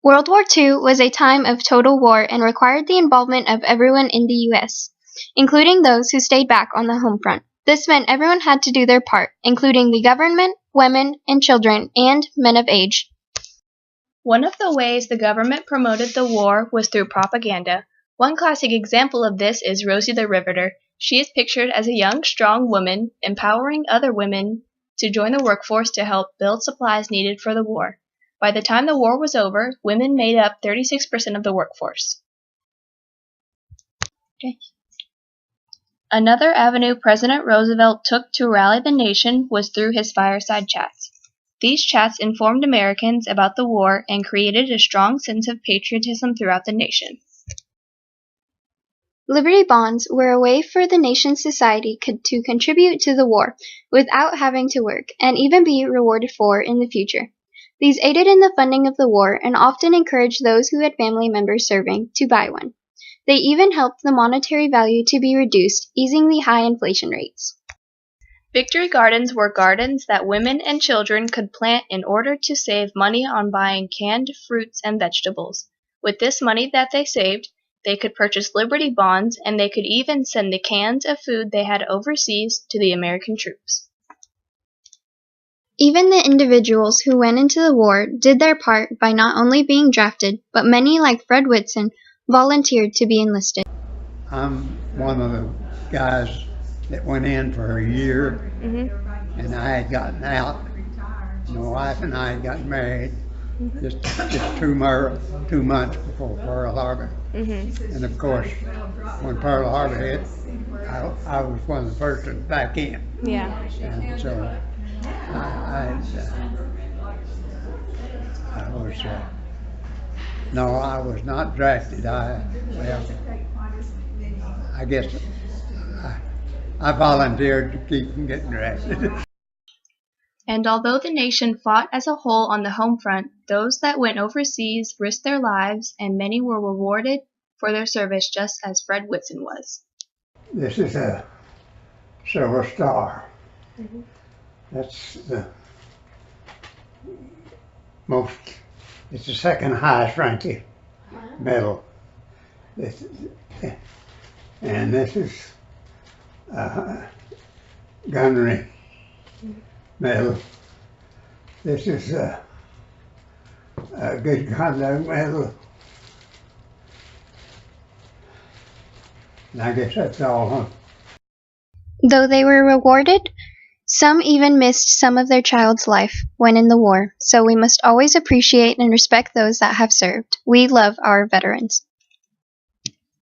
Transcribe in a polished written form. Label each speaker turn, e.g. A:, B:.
A: World War II was a time of total war and required the involvement of everyone in the U.S., including those who stayed back on the home front. This meant everyone had to do their part, including the government, women and children, and men of age.
B: One of the ways the government promoted the war was through propaganda. One classic example of this is Rosie the Riveter. She is pictured as a young, strong woman, empowering other women to join the workforce to help build supplies needed for the war. By the time the war was over, women made up 36% of the workforce. Another avenue President Roosevelt took to rally the nation was through his fireside chats. These chats informed Americans about the war and created a strong sense of patriotism throughout the nation.
A: Liberty bonds were a way for the nation's society to contribute to the war without having to work, and even be rewarded for in the future. These aided in the funding of the war and often encouraged those who had family members serving to buy one. They even helped the monetary value to be reduced, easing the high inflation rates.
B: Victory gardens were gardens that women and children could plant in order to save money on buying canned fruits and vegetables. With this money that they saved, they could purchase Liberty bonds, and they could even send the cans of food they had overseas to the American troops.
A: Even the individuals who went into the war did their part by not only being drafted, but many, like Fred Whitson, volunteered to be enlisted.
C: I'm one of the guys that went in for a year, and I had gotten out. My wife and I had gotten married just 2 months before Pearl Harbor. And of course, when Pearl Harbor hit, I was one of the first back in.
B: Yeah.
C: And so I was not drafted. I guess I volunteered to keep from getting drafted.
B: And although the nation fought as a whole on the home front, those that went overseas risked their lives, and many were rewarded for their service, just as Fred Whitson was.
C: This is a Silver Star. That's the it's the second highest ranking medal. And this is gunnery medal. This is a good conduct medal. And I guess that's all, huh?
A: Though they were rewarded, some even missed some of their child's life when in the war, so we must always appreciate and respect those that have served. We love our veterans.